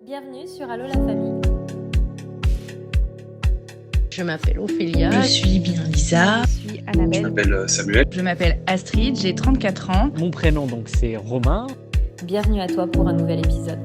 Bienvenue sur Allô la famille. Je m'appelle Ophélia. Je suis bien Lisa. Je suis Annabelle. Je m'appelle Samuel. Je m'appelle Astrid, j'ai 34 ans. Mon prénom donc c'est Romain. Bienvenue à toi pour un nouvel épisode.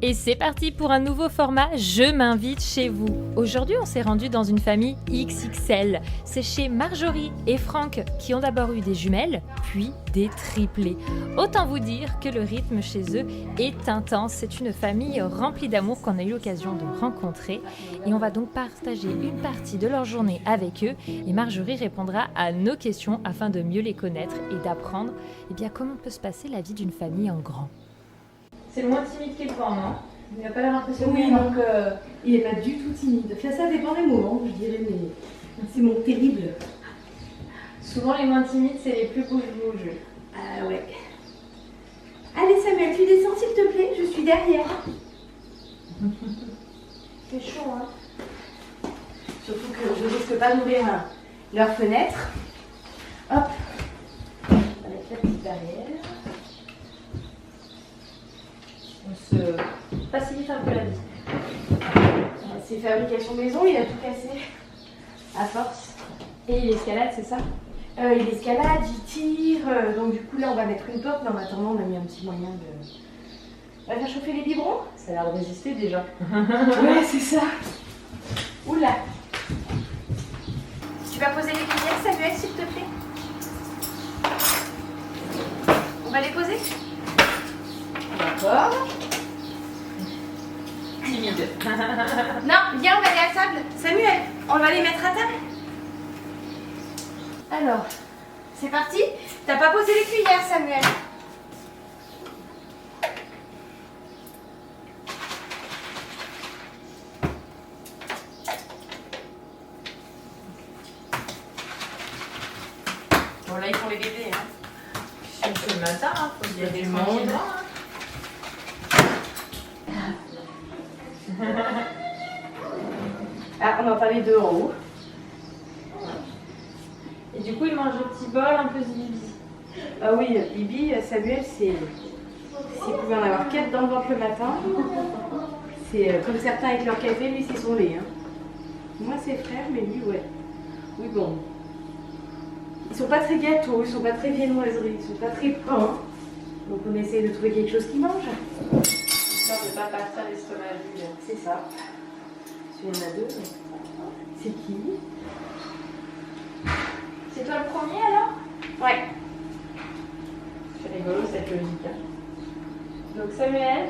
Et c'est parti pour un nouveau format Je m'invite chez vous. Aujourd'hui, on s'est rendu dans une famille XXL. C'est chez Marjorie et Franck qui ont d'abord eu des jumelles, puis des triplés. Autant vous dire que le rythme chez eux est intense. C'est une famille remplie d'amour qu'on a eu l'occasion de rencontrer. Et on va donc partager une partie de leur journée avec eux. Et Marjorie répondra à nos questions afin de mieux les connaître et d'apprendre comment peut se passer la vie d'une famille en grand. C'est le moins timide qu'il pense, non? Il n'a pas l'air impressionné. Oui, donc il n'est pas du tout timide. Enfin, ça dépend des moments, je dirais, mais c'est mon terrible. Souvent, les moins timides, c'est les plus bouge-bouge. Ah ouais. Allez Samuel, tu descends s'il te plaît, je suis derrière. C'est chaud, hein. Surtout que je risque pas d'ouvrir leur fenêtre. Hop. Avec la petite barrière. On se facilite un peu la vie. C'est fabrication maison, il a tout cassé. À force. Et il escalade, c'est ça? Il escalade, il tire. Donc du coup là on va mettre une porte, mais en attendant on a mis un petit moyen de... On va faire chauffer les biberons. Ça a l'air de résister déjà. Ouais, c'est ça. Oula. Tu vas poser les cuillères, Samuel, s'il te plaît. On va les poser. D'accord. Timide. Non, viens, on va aller à table. Samuel, on va les mettre à table. Alors, c'est parti. T'as pas posé les cuillères, Samuel. Bon, là, ils font les bébés. C'est le matin, faut Il y a du monde. Ah, on en parlait deux en haut. Et du coup, ils mangent le petit bol un peu zizi. Ah oui, Bibi, Samuel, s'il pouvait en avoir 4 dans le ventre le matin, c'est comme certains avec leur café, lui c'est son lait. Hein. Moi c'est frère, mais lui ouais. Oui bon. Ils sont pas très gâteaux, ils sont pas très viennoiseries, ils sont pas très pains. Donc on essaye de trouver quelque chose qu'ils mangent. Ça ne pas partir l'estomac vide. C'est ça. Il y en a deux. C'est qui? C'est toi le premier alors? Ouais. C'est rigolo cette logique. Donc Samuel,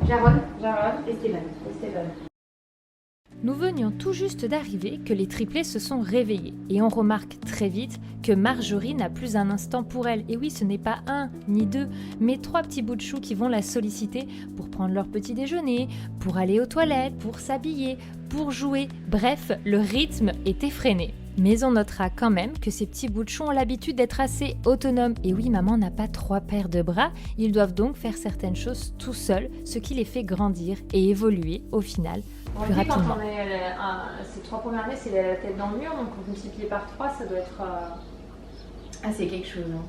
Jaron Jaron et Stéphane. et Stéphane. Nous venions tout juste d'arriver que les triplés se sont réveillés et on remarque très vite que Marjorie n'a plus un instant pour elle. Et oui, ce n'est pas un ni deux, mais 3 petits bouts de chou qui vont la solliciter pour prendre leur petit déjeuner, pour aller aux toilettes, pour s'habiller, pour jouer. Bref, le rythme est effréné. Mais on notera quand même que ces petits bouts de chou ont l'habitude d'être assez autonomes. Et oui, maman n'a pas 3 paires de bras, ils doivent donc faire certaines choses tout seuls, ce qui les fait grandir et évoluer au final plus rapidement. Quand on est, ces 3 premières années, c'est la tête dans le mur, donc multiplié par 3, ça doit être... Ah c'est quelque chose. Hein.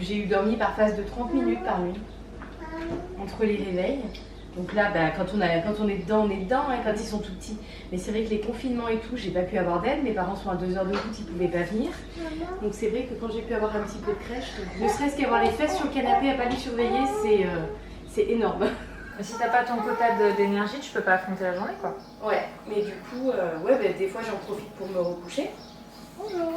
J'ai eu dormi par phase de 30 minutes par nuit. Entre les réveils. Donc là, quand on est dedans, on est dedans, hein, quand ils sont tout petits. Mais c'est vrai que les confinements et tout, j'ai pas pu avoir d'aide. Mes parents sont à 2 heures de route, ils pouvaient pas venir. Donc c'est vrai que quand j'ai pu avoir un petit peu de crèche, ne serait-ce qu'avoir les fesses sur le canapé à pas les surveiller, c'est énorme. Mais si t'as pas ton quota d'énergie, tu peux pas affronter la journée, quoi. Ouais, mais du coup, des fois j'en profite pour me recoucher. Bonjour.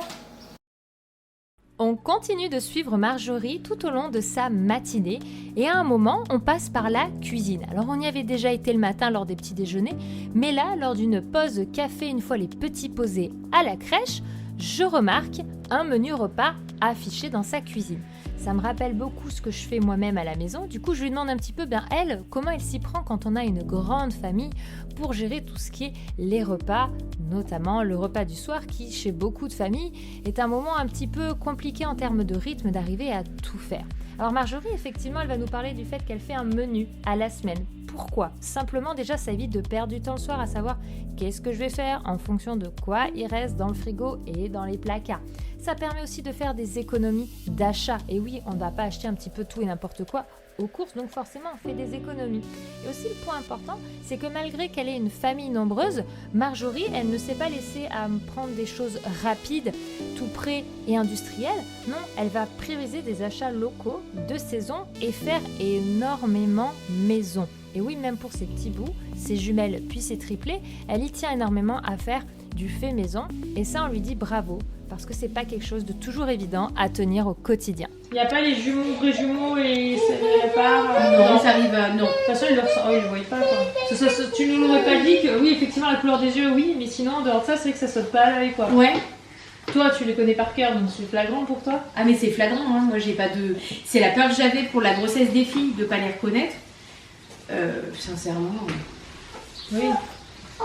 On continue de suivre Marjorie tout au long de sa matinée et à un moment, on passe par la cuisine. Alors on y avait déjà été le matin lors des petits déjeuners, mais là, lors d'une pause café, une fois les petits posés à la crèche, je remarque un menu repas affiché dans sa cuisine. Ça me rappelle beaucoup ce que je fais moi-même à la maison. Du coup, je lui demande un petit peu, elle, comment elle s'y prend quand on a une grande famille pour gérer tout ce qui est les repas, notamment le repas du soir qui, chez beaucoup de familles, est un moment un petit peu compliqué en termes de rythme d'arriver à tout faire. Alors Marjorie, effectivement, elle va nous parler du fait qu'elle fait un menu à la semaine. Pourquoi? Simplement, déjà, ça évite de perdre du temps le soir à savoir qu'est-ce que je vais faire en fonction de quoi il reste dans le frigo et dans les placards. Ça permet aussi de faire des économies d'achat. Et oui, on ne va pas acheter un petit peu tout et n'importe quoi aux courses, donc forcément on fait des économies. Et aussi le point important, c'est que malgré qu'elle ait une famille nombreuse, Marjorie, elle ne s'est pas laissée à prendre des choses rapides, tout prêt et industrielles. Non, elle va prioriser des achats locaux, de saison et faire énormément maison. Et oui, même pour ses petits bouts, ses jumelles puis ses triplés, elle y tient énormément à faire du fait maison. Et ça, on lui dit bravo, parce que c'est pas quelque chose de toujours évident à tenir au quotidien. Il n'y a pas les jumeaux, vrais jumeaux et ça part. Non, ça arrive, non. De toute façon, ils ne le voyaient pas. Quoi. Tu nous l'aurais pas dit que, oui, effectivement, la couleur des yeux, oui, mais sinon, en dehors de ça, c'est que ça saute pas à l'œil, quoi. Ouais. Toi, tu les connais par cœur, donc c'est flagrant pour toi. Ah, mais c'est flagrant, hein. Moi, j'ai pas de. C'est la peur que j'avais pour la grossesse des filles de pas les reconnaître. Sincèrement. Oui.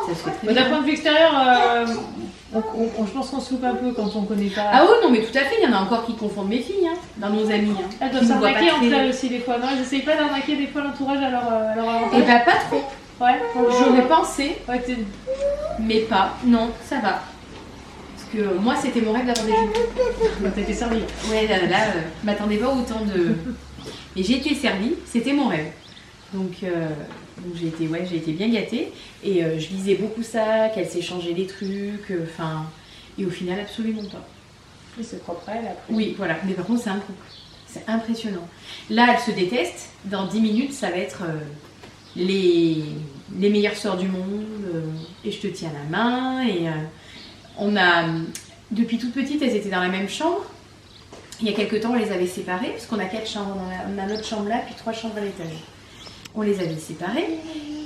Ça se fait très D'un bien. point de vue extérieur, je pense qu'on se loupe un peu quand on connaît pas. Ah oui, non, mais tout à fait, il y en a encore qui confondent mes filles, hein, dans nos amis. Hein, Elles qui doivent nous voient s'arnaquer pas entre très- elles aussi des fois. Non, elles essayent pas d'arnaquer des fois l'entourage à leur avantage. Eh bah, pas trop. Ouais, J'aurais pensé, Ouais, mais pas. Non, ça va. Parce que moi, c'était mon rêve d'avoir des jumeaux. t'as été servie. Ouais, là, m'attendais pas autant de. Et j'ai été servie, c'était mon rêve. Donc j'ai été bien gâtée. Et je lisais beaucoup ça, qu'elle s'échangeait des trucs, et au final, absolument pas. Oui, c'est propre à elle après. Oui, voilà. Mais par contre, c'est un couple. C'est impressionnant. Là, elles se détestent. Dans 10 minutes, ça va être les meilleures sœurs du monde. Et je te tiens la main. Et on a, depuis toute petite, elles étaient dans la même chambre. Il y a quelques temps, on les avait séparées, parce qu'on a 4 chambres. On a notre chambre là, puis 3 chambres à l'étage. On les avait séparées.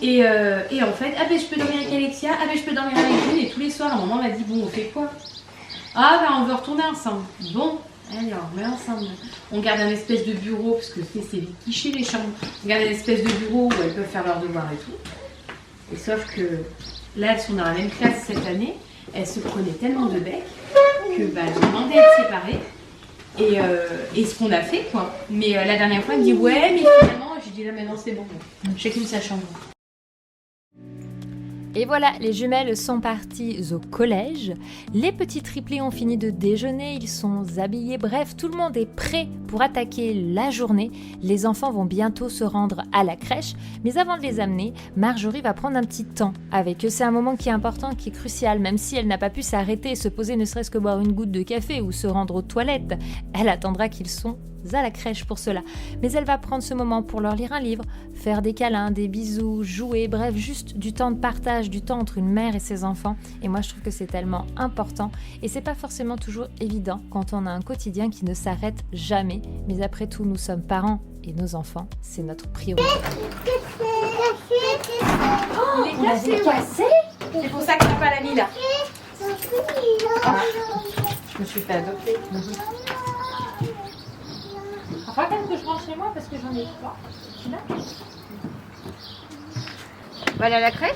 Et en fait, ah ben je peux dormir avec Alexia, ah ben je peux dormir avec Jules. Et tous les soirs, à un moment, on m'a dit, bon, on fait quoi? Ah ben on veut retourner ensemble. Bon, allez, on remet ensemble. On garde un espèce de bureau, parce que c'est des clichés les chambres. On garde un espèce de bureau où elles peuvent faire leurs devoirs et tout. Et sauf que là, elles sont dans la même classe cette année. Elles se prenaient tellement de bec que bah, j'ai demandé à être séparées. Et ce qu'on a fait, quoi. Mais la dernière fois, elle me dit, ouais, mais finalement, j'ai dit, là maintenant, c'est bon. Chacune sa chambre. Et voilà, les jumelles sont parties au collège. Les petits triplés ont fini de déjeuner, ils sont habillés. Bref, tout le monde est prêt pour attaquer la journée. Les enfants vont bientôt se rendre à la crèche. Mais avant de les amener, Marjorie va prendre un petit temps avec eux. C'est un moment qui est important, qui est crucial. Même si elle n'a pas pu s'arrêter et se poser ne serait-ce que boire une goutte de café ou se rendre aux toilettes, elle attendra qu'ils sont à la crèche pour cela. Mais elle va prendre ce moment pour leur lire un livre, faire des câlins, des bisous, jouer, bref, juste du temps de partage, du temps entre une mère et ses enfants. Et moi, je trouve que c'est tellement important. Et c'est pas forcément toujours évident quand on a un quotidien qui ne s'arrête jamais. Mais après tout, nous sommes parents et nos enfants, c'est notre priorité. Il est cassé. C'est pour ça que t'as pas la mis là. Je me suis fait adopter. Enfin, quand même que je rentre chez moi parce que j'en ai pas. On va aller à la crèche?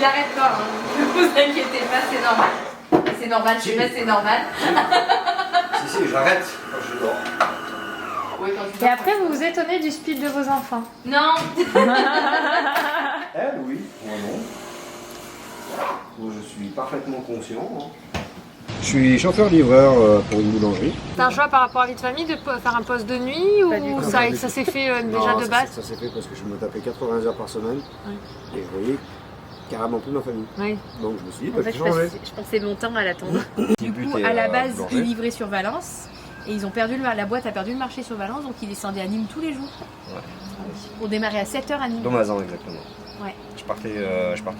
j'arrête pas, hein. Ne vous inquiétez pas, c'est normal. C'est normal, je sais pas, c'est normal. Si, j'arrête quand je dors. Oui, quand tu Et après, vous vous étonnez du speed de vos enfants. Non. Elle, oui, moi non. Moi, je suis parfaitement conscient. Hein. Je suis chauffeur-livreur pour une boulangerie. C'est un choix par rapport à vie de famille de faire un poste de nuit ou ça s'est fait déjà Non, de base? Ça s'est fait parce que je me tapais 80 heures par semaine et je voyais carrément plus ma famille. Oui. Donc je me suis dit, En fait, je changer. je passais longtemps à l'attendre. Du coup, à la base, ils livraient sur Valence et ils ont perdu la boîte a perdu le marché sur Valence, donc ils descendaient à Nîmes tous les jours. Ouais. Pour démarrer à 7h à Nîmes. Domazan, exactement. Ouais. Je partais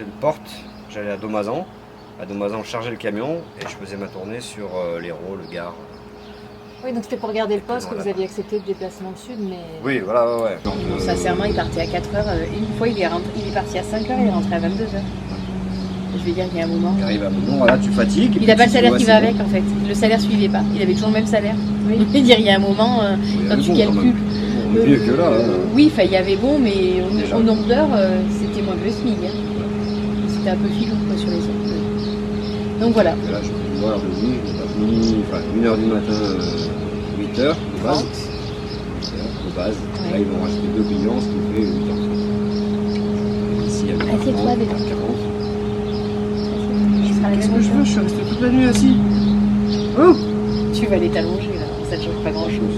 de Porte, j'allais à Domazan. À Domazan, je chargeais le camion et je faisais ma tournée sur l'Hérault, le Gard. Oui, donc c'était pour garder le poste que Voilà. vous aviez accepté le déplacement au sud, mais... Oui, voilà, ouais. Donc, Non, sincèrement, il partait à 4h. Une fois, il est parti à 5h, il est rentré à 22h. Je vais dire qu'il y a un moment. tu arrives à un moment, voilà, tu fatigues. et Il n'a puis pas le tu salaire dis, qui ouais, va c'est avec en fait. Le salaire suivait pas. Il avait toujours le même salaire. Oui. Je veux dire, il y a un moment, bon. quand Il y tu avait bon, quand calcules. même. On est mieux que là. Oui, il y avait bon, mais Déjà. au nombre d'heures, c'était moins que le SMIC. Hein. C'était un peu filou quoi, sur les autres. Donc voilà. Et là, je fais une heure de nuit, je passe minuit, enfin 1h du matin, 8h de base. 8h de base. Ouais. Là, ils m'ont racheté 2 clients, ce qui fait 8h30. Ici, à 8h30, Assieds-toi, bébé. 8h40. À la Qu'est-ce même que je hauteur. veux? Je suis resté toute la nuit assis. Oh! Tu vas aller t'allonger là. Ça ne change pas grand chose.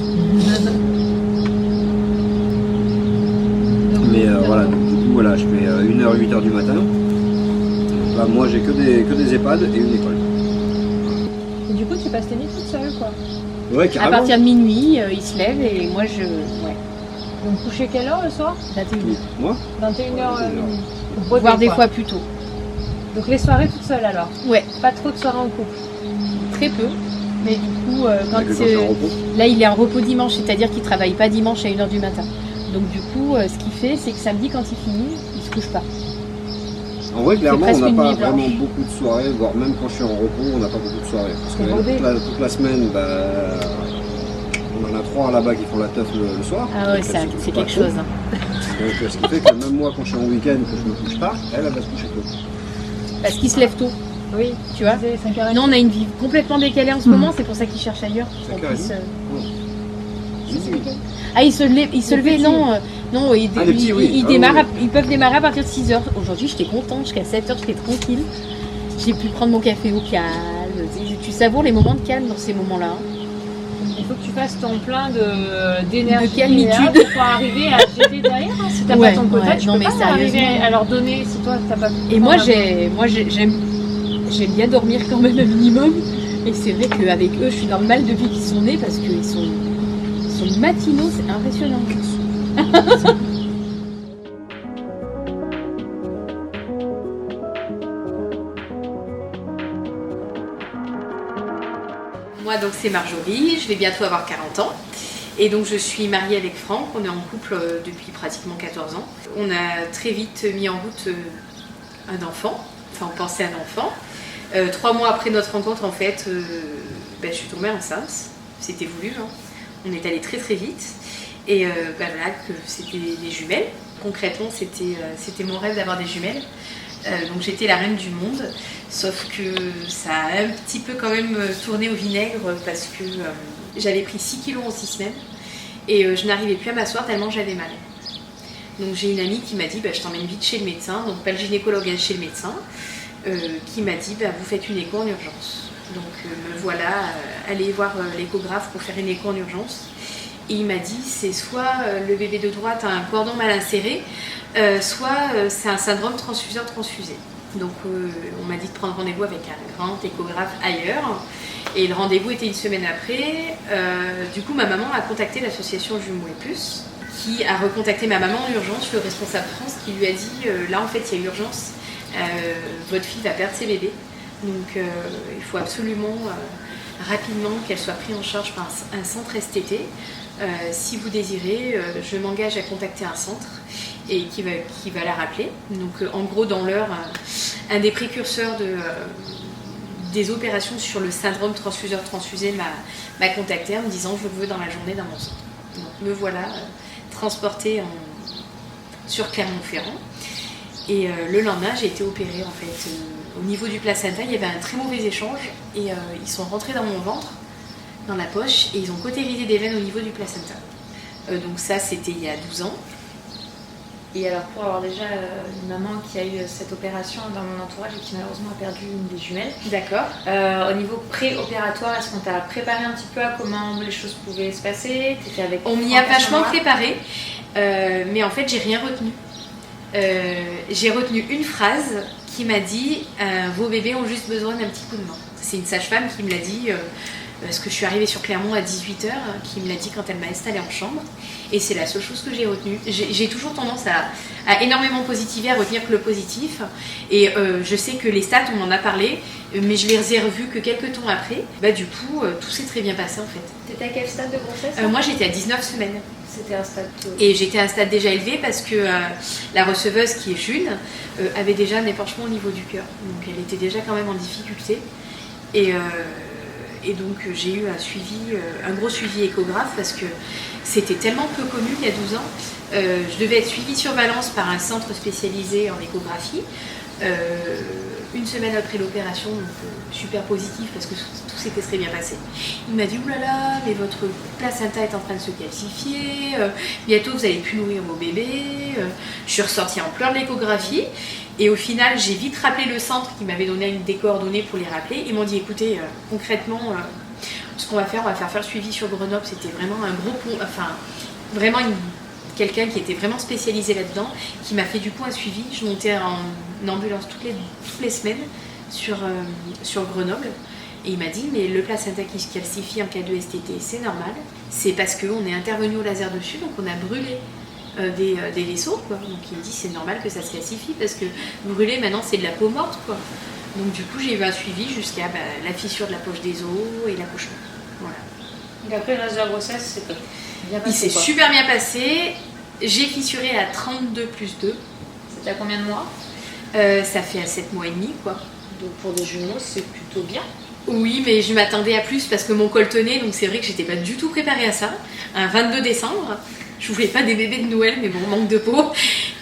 Mais voilà, donc, du coup, voilà, je fais 1h, 8h du matin. Donc là, moi, j'ai que des EHPAD et une école. Et du coup, tu passes tes nuits toute seule, quoi. Ouais, À carrément. partir de minuit, il se lève et moi je. Ouais. Vous vous couchez quelle heure le soir? 21h. Moi? 21h. Voire des fois plus tôt. Donc les soirées toute seule alors? Ouais. Pas trop de soirées en couple? Très peu. Mais du coup, quand, Que quand je suis en repos. là il est en repos dimanche, c'est-à-dire qu'il travaille pas dimanche à 1h du matin. Donc du coup, ce qu'il fait, c'est que samedi quand il finit, il se couche pas. En vrai, clairement, presque on n'a une pas nuit blanche. vraiment beaucoup de soirées, voire même quand je suis en repos, on n'a pas beaucoup de soirées. Parce que C'est rodé. toute la semaine, on en a 3 là-bas qui font la teuf le soir. Ah ouais, Donc, elles se couchent c'est pas quelque tôt. chose. Hein. Donc ce qui fait que même moi, quand je suis en week-end, que je me couche tard, elle va se coucher tôt. Parce qu'il se lève tôt, Oui. tu vois. C'est 5h30. Nous on a une vie complètement décalée en ce moment, c'est pour ça qu'il cherche ailleurs. Pour qu'on 5h30. puisse, Midi. Ah, il se levait, non, non, il Ah, les petits, oui. il Ah, démarre, oui. ils peuvent démarrer à partir de 6h. Aujourd'hui, j'étais contente, jusqu'à 7h, j'étais tranquille. J'ai pu prendre mon café au calme. Tu savoures les moments de calme dans ces moments-là. Il faut que tu fasses ton plein d'énergie De calmitude. et pour pouvoir arriver à gérer derrière. Hein. Si t'as Ouais, pas ton quota, ouais, tu non, peux mais pas arriver sérieusement. à leur donner si toi t'as pas pu Et moi, prendre j'aime bien dormir quand même un minimum. Et c'est vrai qu'avec eux, je suis dans le mal depuis qu'ils sont nés parce qu'ils sont matinaux, c'est impressionnant. Moi, donc, c'est Marjorie, je vais bientôt avoir 40 ans. Et donc, je suis mariée avec Franck, on est en couple depuis pratiquement 14 ans. On a très vite mis en route un enfant, enfin, on pensait à un enfant. 3 mois après notre rencontre, en fait, je suis tombée enceinte. C'était voulu, hein. On est allé très très vite. Et voilà, que c'était des jumelles. Concrètement, c'était mon rêve d'avoir des jumelles. Donc j'étais la reine du monde, sauf que ça a un petit peu quand même tourné au vinaigre parce que j'avais pris 6 kilos en 6 semaines et je n'arrivais plus à m'asseoir tellement j'avais mal. Donc j'ai une amie qui m'a dit je t'emmène vite chez le médecin, donc pas le gynécologue, chez le médecin, qui m'a dit vous faites une écho en urgence. Donc me voilà aller voir l'échographe pour faire une écho en urgence. Et il m'a dit c'est soit le bébé de droite a un cordon mal inséré, soit c'est un syndrome transfuseur-transfusé. Donc on m'a dit de prendre rendez-vous avec un grand échographe ailleurs. Et le rendez-vous était une semaine après. Du coup ma maman a contacté l'association Jumeaux et Plus, qui a recontacté ma maman en urgence, le responsable France, qui lui a dit là en fait il y a urgence, votre fille va perdre ses bébés. Donc il faut absolument rapidement qu'elle soit prise en charge par un centre STT. Si vous désirez, je m'engage à contacter un centre et qui va la rappeler. Donc en gros dans l'heure, un des précurseurs des opérations sur le syndrome transfuseur-transfusé m'a contacté en me disant je veux dans la journée dans mon centre. Donc me voilà transportée sur Clermont-Ferrand. Et le lendemain, j'ai été opérée en fait. Au niveau du placenta, il y avait un très mauvais échange et ils sont rentrés dans mon ventre, dans la poche, et ils ont cautérisé des veines au niveau du placenta. Donc ça, c'était il y a 12 ans. Et alors pour avoir déjà une maman qui a eu cette opération dans mon entourage et qui malheureusement a perdu une des jumelles. D'accord. Au niveau pré-opératoire, est-ce qu'on t'a préparé un petit peu à comment les choses pouvaient se passer? T'étais avec On m'y a vachement préparé, mais en fait j'ai rien retenu. J'ai retenu une phrase qui m'a dit vos bébés ont juste besoin d'un petit coup de main. C'est une sage-femme qui me l'a dit. Parce que je suis arrivée sur Clermont à 18h, qui me l'a dit quand elle m'a installée en chambre. Et c'est la seule chose que j'ai retenue. J'ai toujours tendance à énormément positiver, à retenir que le positif. Et je sais que les stats, on en a parlé, mais je les ai revus que quelques temps après. Du coup, tout s'est très bien passé en fait. T'étais à quel stade de grossesse Moi, j'étais à 19 semaines. C'était un stade Et j'étais à un stade déjà élevé parce que la receveuse, qui est June, avait déjà un épanchement au niveau du cœur. Donc elle était déjà quand même en difficulté. Et donc j'ai eu un gros suivi échographe parce que c'était tellement peu connu il y a 12 ans. Je devais être suivie sur Valence par un centre spécialisé en échographie. Une semaine après l'opération, donc super positif parce que tout s'était très bien passé. Il m'a dit oulala, mais votre placenta est en train de se calcifier, bientôt vous n'allez plus nourrir vos bébés. Je suis ressortie en pleurs de l'échographie. Et au final, j'ai vite rappelé le centre qui m'avait donné des coordonnées pour les rappeler. Ils m'ont dit, écoutez, concrètement, ce qu'on va faire, on va faire le suivi sur Grenoble. C'était vraiment un gros pont, enfin, vraiment quelqu'un qui était vraiment spécialisé là-dedans, qui m'a fait du coup un suivi. Je montais en ambulance toutes les semaines sur Grenoble. Et il m'a dit, mais le placenta qui se calcifie en cas de STT, c'est normal. C'est parce qu'on est intervenu au laser dessus, donc on a brûlé des vaisseaux, quoi. Donc il me dit c'est normal que ça se calcifie parce que brûler maintenant c'est de la peau morte, quoi. Donc du coup j'ai eu un suivi jusqu'à la fissure de la poche des os et l'accouchement. Voilà. Donc après le reste de la grossesse, c'est bien passé. Il s'est super bien passé. J'ai fissuré à 32 plus 2. C'était à combien de mois? Ça fait à 7 mois et demi, quoi. Donc pour des jumeaux, c'est plutôt bien. Oui, mais je m'attendais à plus parce que mon col tenait, donc c'est vrai que j'étais pas du tout préparée à ça. Un 22 décembre. Je voulais pas des bébés de Noël, mais bon, manque de peau.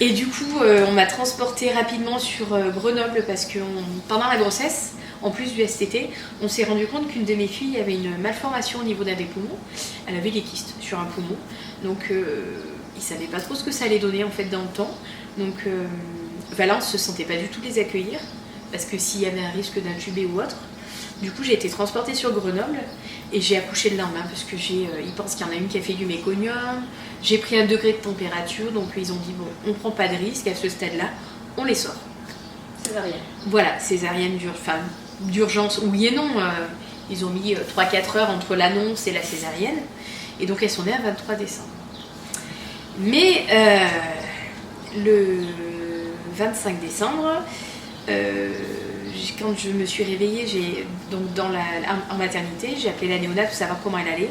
Et du coup, on m'a transportée rapidement sur Grenoble parce que pendant la grossesse, en plus du STT, on s'est rendu compte qu'une de mes filles avait une malformation au niveau d'un des poumons. Elle avait des kystes sur un poumon. Donc, ils savaient pas trop ce que ça allait donner en fait dans le temps. Donc, Valence se sentait pas du tout les accueillir parce que s'il y avait un risque d'intubé ou autre. Du coup, j'ai été transportée sur Grenoble et j'ai accouché le lendemain parce que ils pensent qu'il y en a une qui a fait du méconium. J'ai pris 1 degré de température, donc ils ont dit bon, on prend pas de risque à ce stade-là, on les sort. Césarienne. Voilà, césarienne d'urgence, oui et non. Ils ont mis 3-4 heures entre l'annonce et la césarienne, et donc elles sont nées à 23 décembre. Mais le 25 décembre, quand je me suis réveillée, en maternité, j'ai appelé la néonate pour savoir comment elle allait.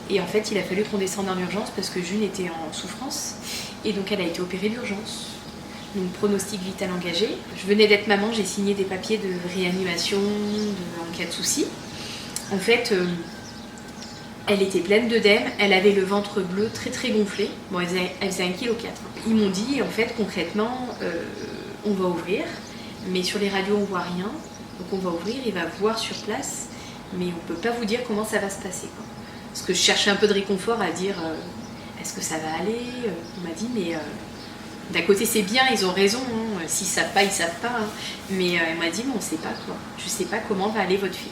Et en fait, il a fallu qu'on descende en urgence parce que June était en souffrance. Et donc, elle a été opérée d'urgence. Donc, pronostic vital engagé. Je venais d'être maman, j'ai signé des papiers de réanimation en cas de souci. En fait, elle était pleine d'œdème, elle avait le ventre bleu très très gonflé. Bon, elle faisait 1,4 kg. Ils m'ont dit, en fait, concrètement, on va ouvrir. Mais sur les radios, on voit rien. Donc on va ouvrir, il va voir sur place, mais on peut pas vous dire comment ça va se passer, quoi. Parce que je cherchais un peu de réconfort à dire est-ce que ça va aller. On m'a dit, mais d'un côté c'est bien, ils ont raison, hein. S'ils savent pas, ils savent pas. Hein. Mais elle m'a dit, mais on sait pas, quoi. Je sais pas comment va aller votre fille.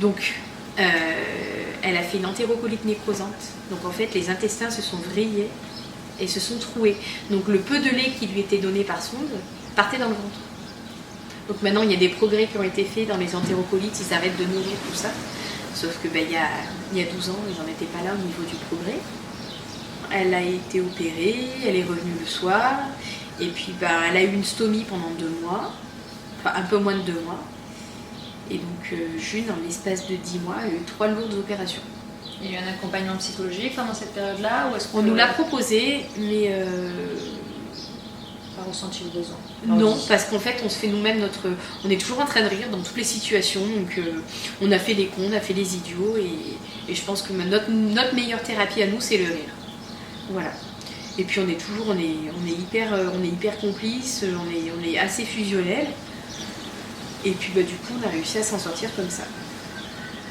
Donc elle a fait une entérocolite nécrosante. Donc en fait, les intestins se sont vrillés et se sont troués. Donc le peu de lait qui lui était donné par sonde partait dans le ventre. Donc maintenant, il y a des progrès qui ont été faits dans les entérocolites, ils arrêtent de nourrir tout ça. Sauf que il y a 12 ans, ils n'en étaient pas là au niveau du progrès. Elle a été opérée, elle est revenue le soir, et puis elle a eu une stomie pendant 2 mois, enfin un peu moins de 2 mois. Et donc June, en l'espace de 10 mois, a eu 3 lourdes opérations. Il y a eu un accompagnement psychologique pendant cette période-là ou est-ce On nous l'a proposé, mais... pas ressenti le besoin. Non, parce qu'en fait, on se fait nous-mêmes on est toujours en train de rire dans toutes les situations. Donc, on a fait les cons, on a fait les idiots, et je pense que notre meilleure thérapie à nous, c'est le rire. Voilà. Et puis on est hyper complices, on est assez fusionnels. Et puis du coup on a réussi à s'en sortir comme ça.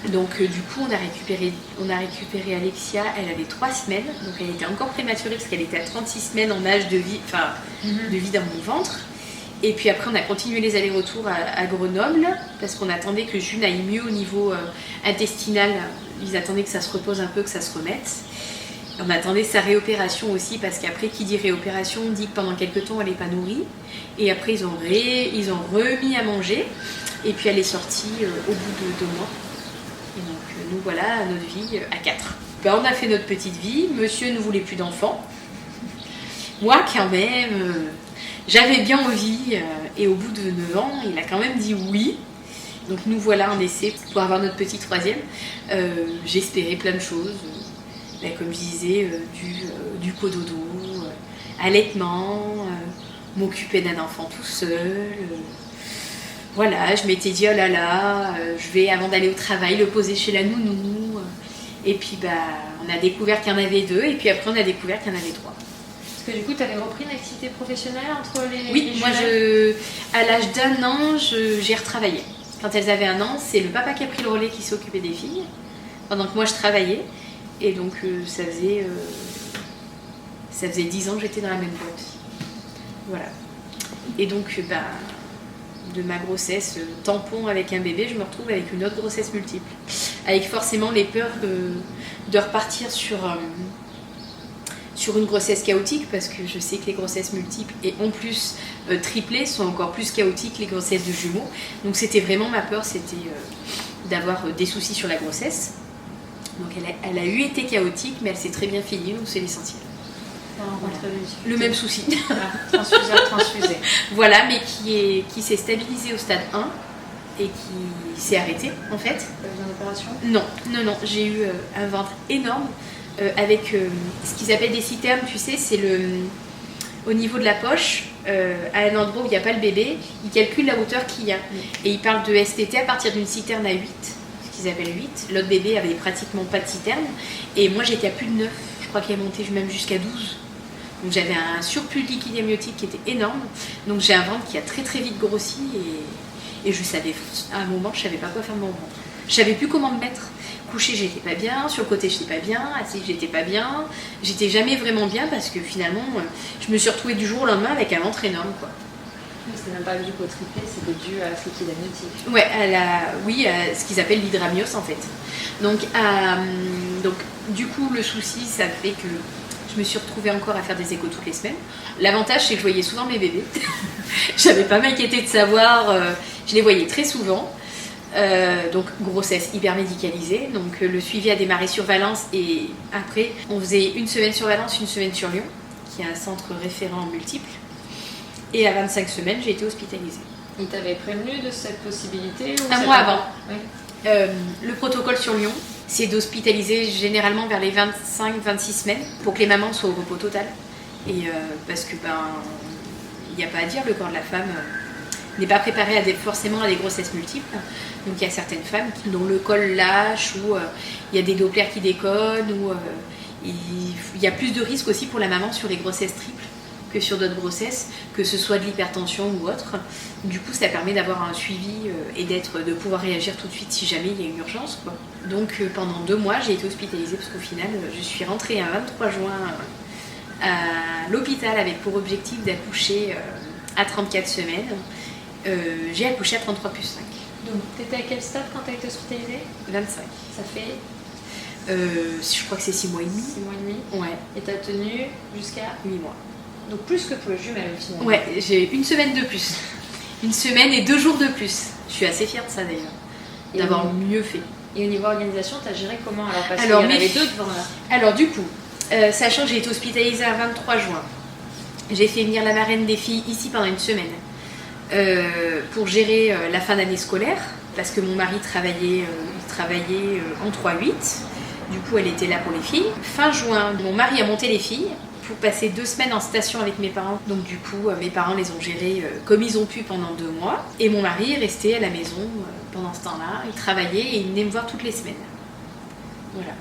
Donc du coup on a récupéré Alexia, elle avait 3 semaines, donc elle était encore prématurée parce qu'elle était à 36 semaines en âge de vie, de vie dans mon ventre. Et puis après on a continué les allers-retours à Grenoble parce qu'on attendait que June aille mieux au niveau intestinal. Ils attendaient que ça se repose un peu, que ça se remette. On attendait sa réopération aussi parce qu'après qui dit réopération dit que pendant quelques temps elle n'est pas nourrie. Et après ils ont remis à manger et puis elle est sortie au bout de 2 mois. Et donc nous voilà notre vie à 4. On a fait notre petite vie, monsieur ne voulait plus d'enfants. Moi quand même, j'avais bien envie et au bout de 9 ans il a quand même dit oui. Donc nous voilà en essai pour avoir notre petit 3e. J'espérais plein de choses. Comme je disais, du cododo, allaitement, m'occuper d'un enfant tout seul. Voilà, je m'étais dit, oh là là, je vais, avant d'aller au travail, le poser chez la nounou. Et puis, on a découvert qu'il y en avait 2, et puis après, on a découvert qu'il y en avait 3. Parce que du coup, tu avais repris une activité professionnelle entre les... Oui, moi, à l'âge d'1 an, j'ai retravaillé. Quand elles avaient 1 an, c'est le papa qui a pris le relais qui s'est occupé des filles, pendant que moi, je travaillais. Et donc ça faisait 10 ans que j'étais dans la même boîte. Voilà. Et donc de ma grossesse tampon avec un bébé, je me retrouve avec une autre grossesse multiple. Avec forcément les peurs de repartir sur une grossesse chaotique, parce que je sais que les grossesses multiples et en plus triplées sont encore plus chaotiques que les grossesses de jumeaux. Donc c'était vraiment ma peur, c'était d'avoir des soucis sur la grossesse. Donc elle a eu été chaotique, mais elle s'est très bien finie, donc c'est l'essentiel. Voilà. Le même souci. Transfusé. Voilà, mais qui s'est stabilisé au stade 1 et qui s'est arrêté en fait. Besoin d'opération ? Non, j'ai eu un ventre énorme avec ce qu'ils appellent des citernes, tu sais, c'est au niveau de la poche, à un endroit où il n'y a pas le bébé, ils calculent la hauteur qu'il y a. Et ils parlent de STT à partir d'une citerne à 8. Qu'ils appellent 8. L'autre bébé avait pratiquement pas de citerne. Et moi, j'étais à plus de 9. Je crois qu'elle est montée même jusqu'à 12. Donc j'avais un surplus de liquide amniotique qui était énorme. Donc j'ai un ventre qui a très très vite grossi. Et je savais, à un moment, je savais pas quoi faire de mon ventre. Je savais plus comment me mettre. Coucher, j'étais pas bien. Sur le côté, j'étais pas bien. Assise, j'étais pas bien. J'étais jamais vraiment bien parce que finalement, je me suis retrouvée du jour au lendemain avec un ventre énorme, quoi. C'était même pas dû au triplé, c'était dû à ce liquide amniotique. Ouais, à ce qu'ils appellent l'hydramios en fait. Donc du coup, le souci, ça fait que je me suis retrouvée encore à faire des échos toutes les semaines. L'avantage, c'est que je voyais souvent mes bébés. J'avais pas m'inquiéter de savoir, je les voyais très souvent. Donc grossesse hyper médicalisée. Donc le suivi a démarré sur Valence et après, on faisait 1 semaine sur Valence, 1 semaine sur Lyon, qui est un centre référent multiple. Et à 25 semaines, j'ai été hospitalisée. Ils t'avaient prévenu de cette possibilité ou un mois avant. Oui. Le protocole sur Lyon, c'est d'hospitaliser généralement vers les 25-26 semaines pour que les mamans soient au repos total. Et parce que il n'y a pas à dire, le corps de la femme n'est pas préparé forcément à des grossesses multiples. Donc il y a certaines femmes dont le col lâche ou il y a des dopplers qui déconnent ou il y a plus de risques aussi pour la maman sur les grossesses triples que sur d'autres grossesses, que ce soit de l'hypertension ou autre. Du coup, ça permet d'avoir un suivi et de pouvoir réagir tout de suite si jamais il y a une urgence, quoi. Donc pendant 2 mois, j'ai été hospitalisée parce qu'au final, je suis rentrée un 23 juin à l'hôpital avec pour objectif d'accoucher à 34 semaines. J'ai accouché à 33 plus 5. Donc, t'étais à quel stade quand t'as été hospitalisée ? 25. Ça fait je crois que c'est 6 mois et demi. 6 mois et demi. Ouais. Et t'as tenu jusqu'à 8 mois. Donc plus que pour le jumelle finalement. Ouais, j'ai 1 semaine de plus. 1 semaine et 2 jours de plus. Je suis assez fière de ça d'ailleurs, d'avoir mieux fait. Et au niveau organisation, t'as géré comment alors ? Parce alors, qu'il y en avait 2 devant là. Alors du coup, sachant que j'ai été hospitalisée à 23 juin, j'ai fait venir la marraine des filles ici pendant 1 semaine pour gérer la fin d'année scolaire, parce que mon mari travaillait en 3-8. Du coup, elle était là pour les filles. Fin juin, mon mari a monté les filles pour passer 2 semaines en station avec mes parents. Donc du coup, mes parents les ont gérés comme ils ont pu pendant 2 mois. Et mon mari est resté à la maison pendant ce temps-là. Il travaillait et il venait me voir toutes les semaines. Voilà.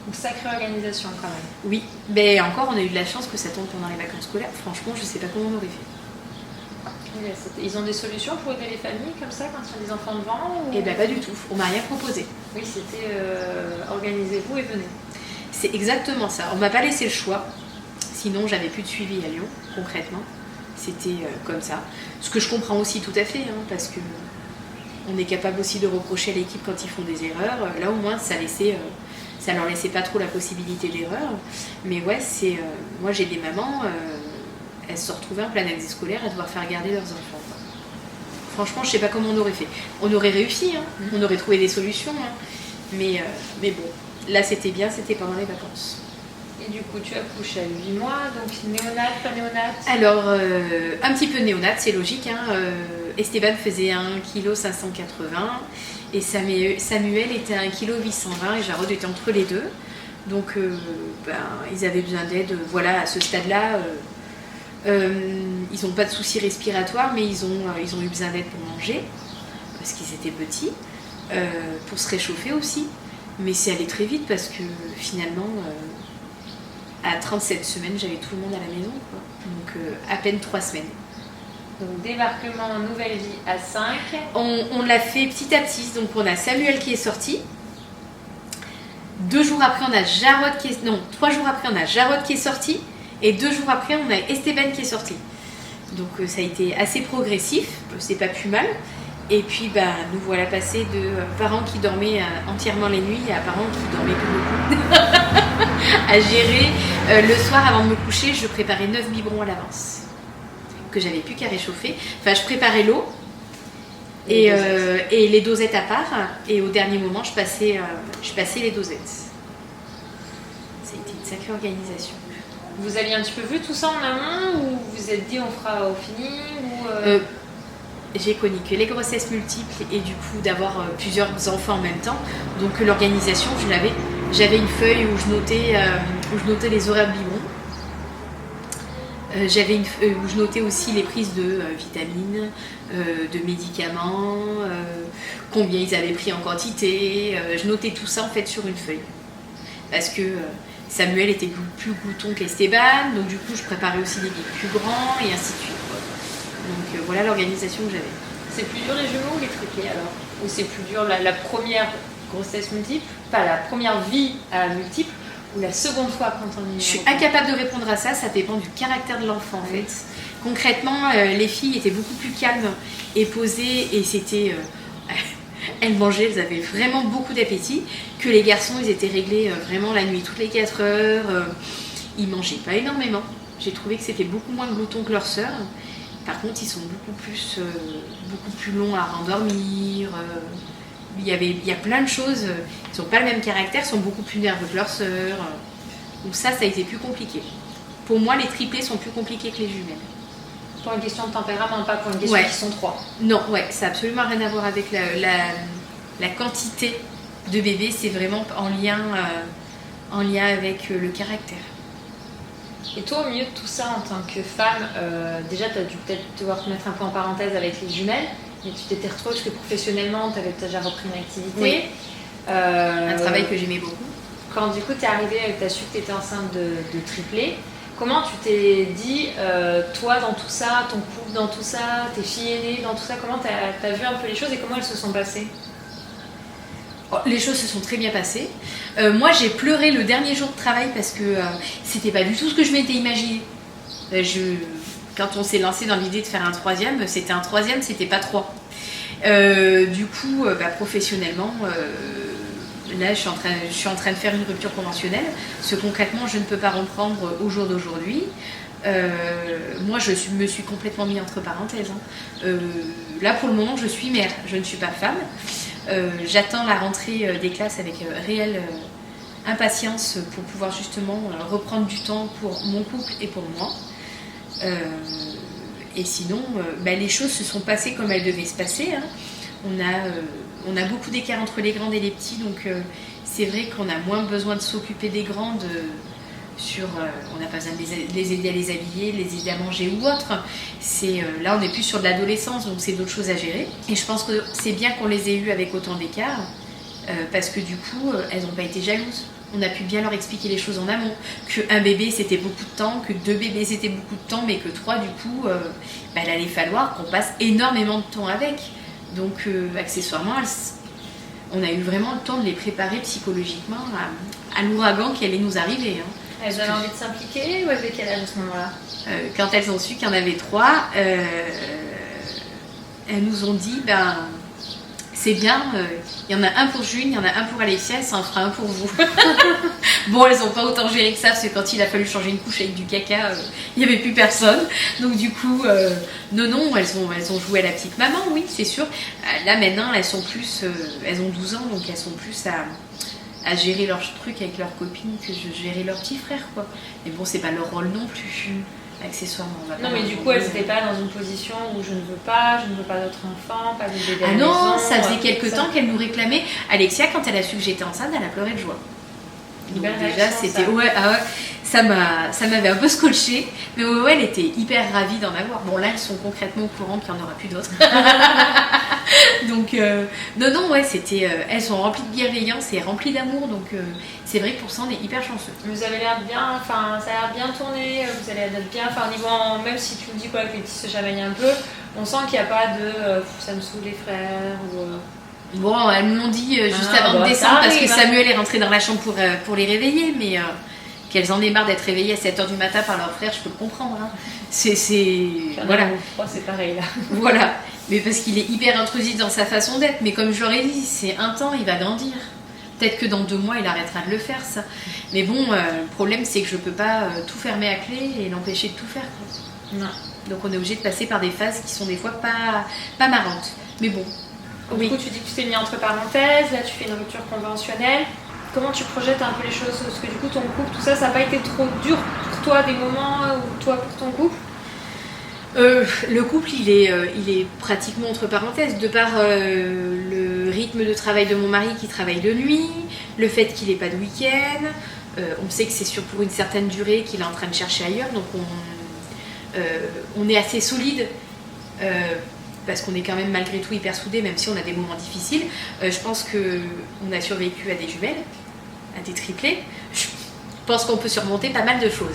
Donc sacrée organisation quand même. Oui, mais encore, on a eu de la chance que ça tombe pendant les vacances scolaires. Franchement, je sais pas comment on aurait fait. Ils ont des solutions pour aider les familles comme ça quand il y a des enfants devant ou... Eh bien, pas du tout. On m'a rien proposé. Oui, c'était organisez-vous et venez. C'est exactement ça. On m'a pas laissé le choix. Sinon, j'avais plus de suivi à Lyon, concrètement. C'était comme ça. Ce que je comprends aussi tout à fait, hein, parce que on est capable aussi de reprocher à l'équipe quand ils font des erreurs. Là, au moins, ça leur laissait pas trop la possibilité d'erreur. Mais ouais, moi, j'ai des mamans... elles se retrouvaient en plein année scolaire à devoir faire garder leurs enfants. Franchement, je sais pas comment on aurait fait. On aurait réussi, hein. On aurait trouvé des solutions. Hein. Mais bon, là c'était bien, c'était pendant les vacances. Et du coup, tu accouches à 8 mois, donc néonate, pas néonate? Alors, un petit peu néonate, c'est logique. Hein. Esteban faisait 1,580 kg et Samuel était à 1,820 kg et Jarod était entre les deux. Donc, ils avaient besoin d'aide. Voilà, à ce stade-là... ils n'ont pas de soucis respiratoires, mais ils ont eu besoin d'aide pour manger, parce qu'ils étaient petits, pour se réchauffer aussi. Mais c'est allé très vite parce que finalement, à 37 semaines, j'avais tout le monde à la maison, quoi. Donc à peine 3 semaines. Donc débarquement, nouvelle vie à 5. On l'a fait petit à petit, donc on a Samuel qui est sorti. 2 jours après, on a Jarod qui est... Non, 3 jours après, on a Jarod qui est sorti. Et 2 jours après, on a Esteban qui est sorti. Donc ça a été assez progressif, c'est pas plus mal. Et puis nous voilà passés de parents qui dormaient entièrement les nuits à parents qui dormaient plus beaucoup. À gérer. Le soir, avant de me coucher, je préparais 9 biberons à l'avance. Que j'avais plus qu'à réchauffer. Enfin, je préparais l'eau et les dosettes à part. Et au dernier moment, je passais les dosettes. Ça a été une sacrée organisation. Vous aviez un petit peu vu tout ça en amont ou vous vous êtes dit on fera au feeling ou J'ai connu que les grossesses multiples et du coup d'avoir plusieurs enfants en même temps. Donc l'organisation, j'avais une feuille où je notais les horaires de biberon. Où je notais aussi les prises de vitamines, de médicaments, combien ils avaient pris en quantité. Je notais tout ça en fait sur une feuille. Parce que Samuel était plus glouton qu'Esteban, donc du coup je préparais aussi des bibes plus grands et ainsi de suite. Quoi. Donc voilà l'organisation que j'avais. C'est plus dur les jumeaux ou les triplés alors? Ou c'est plus dur la première grossesse multiple, pas la première vie multiple, ou la seconde fois quand on y est? Je suis incapable de répondre à ça, ça dépend du caractère de l'enfant en fait. Concrètement, les filles étaient beaucoup plus calmes et posées et c'était... elles mangeaient, elles avaient vraiment beaucoup d'appétit, que les garçons, ils étaient réglés vraiment la nuit, toutes les 4 heures. Ils mangeaient pas énormément. J'ai trouvé que c'était beaucoup moins gloutons que leurs sœurs. Par contre, ils sont beaucoup plus longs à rendormir. Il y a plein de choses. Ils n'ont pas le même caractère, ils sont beaucoup plus nerveux que leurs sœurs. Donc ça a été plus compliqué. Pour moi, les triplés sont plus compliqués que les jumelles. Pour une question de tempérament, pas pour une question qui sont 3. Non, ça n'a absolument rien à voir avec la quantité de bébés. C'est vraiment en lien avec le caractère. Et toi, au milieu de tout ça, en tant que femme, déjà, tu as dû peut-être devoir te mettre un peu en parenthèse avec les jumelles, mais tu t'étais retrouvée parce que professionnellement, tu avais déjà repris une activité. Oui. Un travail que j'aimais beaucoup. Quand du coup, tu es arrivée, tu as su que tu étais enceinte de triplé, comment tu t'es dit, toi dans tout ça, ton couple dans tout ça, tes filles aînées dans tout ça, comment tu as vu un peu les choses et comment elles se sont passées? Les choses se sont très bien passées. Moi, j'ai pleuré le dernier jour de travail parce que c'était pas du tout ce que je m'étais imaginé. Quand on s'est lancé dans l'idée de faire un 3e, c'était un 3e, c'était pas 3. Du coup, professionnellement, là, je suis en train de faire une rupture conventionnelle. Parce que concrètement, je ne peux pas reprendre au jour d'aujourd'hui. Moi, je me suis complètement mis entre parenthèses. Là, pour le moment, je suis mère. Je ne suis pas femme. J'attends la rentrée des classes avec réelle impatience pour pouvoir justement reprendre du temps pour mon couple et pour moi. Et sinon, les choses se sont passées comme elles devaient se passer. Hein. On a beaucoup d'écart entre les grandes et les petits, donc c'est vrai qu'on a moins besoin de s'occuper des grandes. On n'a pas besoin de les aider à les habiller, les aider à manger ou autre. Là, on n'est plus sur de l'adolescence, donc c'est d'autres choses à gérer. Et je pense que c'est bien qu'on les ait eues avec autant d'écart, parce que du coup, elles n'ont pas été jalouses. On a pu bien leur expliquer les choses en amont, qu'un bébé c'était beaucoup de temps, que 2 bébés c'était beaucoup de temps, mais que 3 du coup, il allait falloir qu'on passe énormément de temps avec. Donc accessoirement, on a eu vraiment le temps de les préparer psychologiquement à l'ouragan qui allait nous arriver. Hein. Elles avaient envie de s'impliquer ou elles avaient quel âge à ce moment-là? Quand elles ont su qu'il y en avait 3, elles nous ont dit, c'est bien, il y en a un pour Jules, il y en a un pour Alexia, et ça en fera un pour vous. Bon, elles n'ont pas autant géré que ça, parce que quand il a fallu changer une couche avec du caca, il n'y avait plus personne. Donc du coup, non, elles ont joué à la petite maman, oui, c'est sûr. Là maintenant, elles ont 12 ans, donc elles sont plus à gérer leurs trucs avec leurs copines que je gérais leurs petits frères, quoi. Mais bon, c'est pas leur rôle non plus. Accessoirement. Non, mais du coup, elles n'étaient pas dans une position où je ne veux pas d'autres enfants, pas de bébé à la non, maison, ça faisait quelques temps qu'elle nous réclamait. Alexia, quand elle a su que j'étais enceinte, elle a pleuré de joie. Donc déjà, c'était... Ça m'avait un peu scotché, mais ouais, elle était hyper ravie d'en avoir. Bon, là, elles sont concrètement au courant qu'il n'y en aura plus d'autres. Donc, non, ouais, c'était... elles sont remplies de bienveillance et remplies d'amour, donc c'est vrai que pour ça, on est hyper chanceux. Vous avez l'air bien, enfin, ça a l'air bien tourné, vous allez être bien, enfin, au niveau, même si tu me dis quoi, que les petits se chamaillent un peu, on sent qu'il n'y a pas de ça me saoule les frères ou... Bon, elles me l'ont dit juste avant de descendre parce que Samuel est rentré dans la chambre pour les réveiller, mais qu'elles en aient marre d'être réveillées à 7h du matin par leur frère, je peux le comprendre. Hein. Voilà. C'est pareil là. Voilà. Mais parce qu'il est hyper intrusif dans sa façon d'être. Mais comme je leur ai dit, c'est un temps, il va grandir. Peut-être que dans 2 mois, il arrêtera de le faire, ça. Mais bon, le problème, c'est que je peux pas tout fermer à clé et l'empêcher de tout faire. Quoi. Non. Donc on est obligé de passer par des phases qui sont des fois pas marrantes. Mais bon. Du coup, tu dis que tu t'es mis entre parenthèses, là tu fais une rupture conventionnelle. Comment tu projettes un peu les choses? Parce que du coup, ton couple, tout ça, ça n'a pas été trop dur pour toi, des moments, ou toi pour ton couple? Le couple, il est pratiquement entre parenthèses, de par le rythme de travail de mon mari qui travaille de nuit, le fait qu'il n'ait pas de week-end. On sait que c'est sûr pour une certaine durée qu'il est en train de chercher ailleurs, donc on est assez solide. Parce qu'on est quand même malgré tout hyper soudés, même si on a des moments difficiles. Je pense qu'on a survécu à des jumelles, à des triplés. Je pense qu'on peut surmonter pas mal de choses.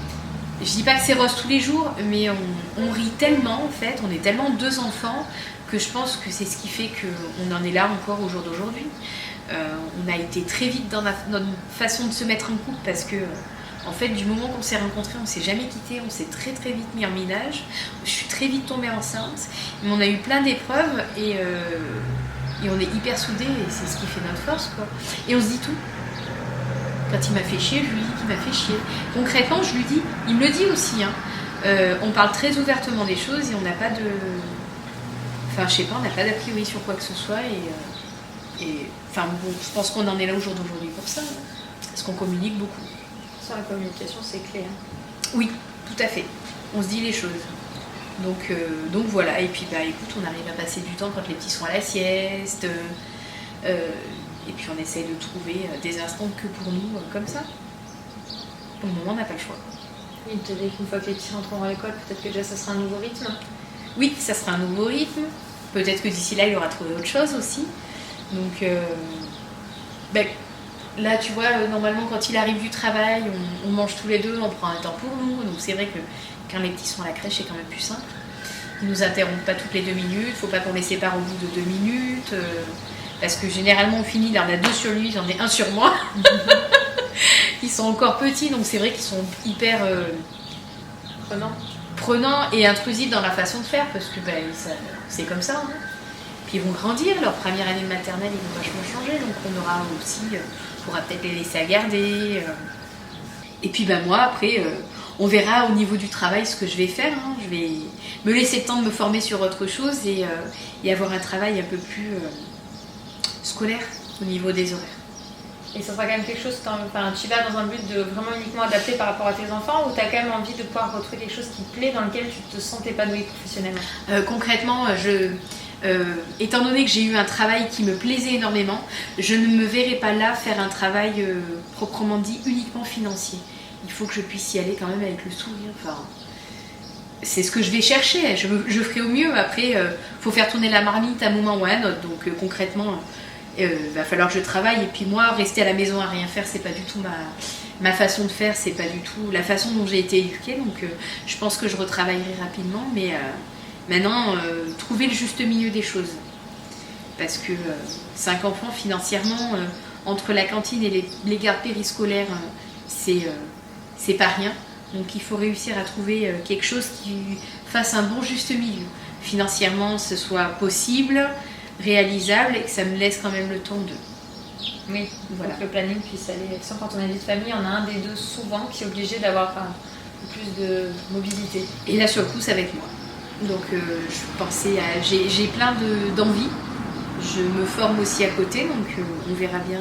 Je dis pas que c'est rose tous les jours, mais on rit tellement en fait, on est tellement 2 enfants que je pense que c'est ce qui fait qu'on en est là encore au jour d'aujourd'hui. On a été très vite dans notre façon de se mettre en couple parce que en fait, du moment qu'on s'est rencontrés, on ne s'est jamais quittés, on s'est très très vite mis en ménage. Je suis très vite tombée enceinte, mais on a eu plein d'épreuves et on est hyper soudés et c'est ce qui fait notre force, quoi. Et on se dit tout. Quand il m'a fait chier, je lui dis qu'il m'a fait chier. Concrètement, je lui dis, il me le dit aussi, hein. On parle très ouvertement des choses et on n'a pas de... Enfin, je sais pas, on n'a pas d'a priori sur quoi que ce soit enfin, bon, je pense qu'on en est là au jour d'aujourd'hui pour ça, hein, parce qu'on communique beaucoup. Sur la communication, c'est clé. Hein. Oui, tout à fait. On se dit les choses. Donc voilà. Et puis écoute, on arrive à passer du temps quand les petits sont à la sieste. Et puis on essaye de trouver des instants que pour nous, comme ça. Pour le moment, on n'a pas le choix. Il te dit qu'une fois que les petits rentreront à l'école, peut-être que déjà ça sera un nouveau rythme. Oui, ça sera un nouveau rythme. Peut-être que d'ici là, il aura trouvé autre chose aussi. Donc, là, tu vois, normalement, quand il arrive du travail, on mange tous les deux, on prend un temps pour nous. Donc, c'est vrai que quand les petits sont à la crèche, c'est quand même plus simple. Ils nous interrompent pas toutes les 2 minutes. Il faut pas qu'on les sépare au bout de 2 minutes. Parce que généralement, on finit, là, on a 2 sur lui, j'en ai 1 sur moi. Ils sont encore petits, donc c'est vrai qu'ils sont hyper prenants et intrusifs dans la façon de faire. Parce que c'est comme ça. Hein. Puis ils vont grandir. Leur première année de maternelle, ils vont vachement changer. Donc, on aura aussi... On pourra peut-être les laisser à garder. Et puis moi, après, on verra au niveau du travail ce que je vais faire. Hein. Je vais me laisser le temps de me former sur autre chose et avoir un travail un peu plus scolaire au niveau des horaires. Et ça sera quand même quelque chose, tu vas dans un but de vraiment uniquement adapter par rapport à tes enfants ou tu as quand même envie de pouvoir retrouver quelque chose qui te plaît, dans lequel tu te sens épanouie professionnellement? Concrètement, étant donné que j'ai eu un travail qui me plaisait énormément, je ne me verrai pas là faire un travail proprement dit uniquement financier. Il faut que je puisse y aller quand même avec le sourire. Enfin, c'est ce que je vais chercher, je ferai au mieux. Après, faut faire tourner la marmite à un moment ou à un autre. Donc concrètement, Va falloir que je travaille. Et puis moi, rester à la maison à rien faire, c'est pas du tout ma façon de faire, c'est pas du tout la façon dont j'ai été éduquée. Donc je pense que je retravaillerai rapidement. Mais maintenant, trouver le juste milieu des choses. Parce que 5 enfants, financièrement, entre la cantine et les gardes périscolaires, c'est pas rien. Donc il faut réussir à trouver quelque chose qui fasse un bon juste milieu. Financièrement, ce soit possible, réalisable et que ça me laisse quand même le temps de... Oui, voilà. Que le planning puisse aller. Sans quand on a une vie de famille, on a un des deux souvent qui est obligé d'avoir plus de mobilité. Et là, sur le coup, ça va être moi. Donc je pensais à... J'ai plein d'envies. Je me forme aussi à côté, donc on verra bien...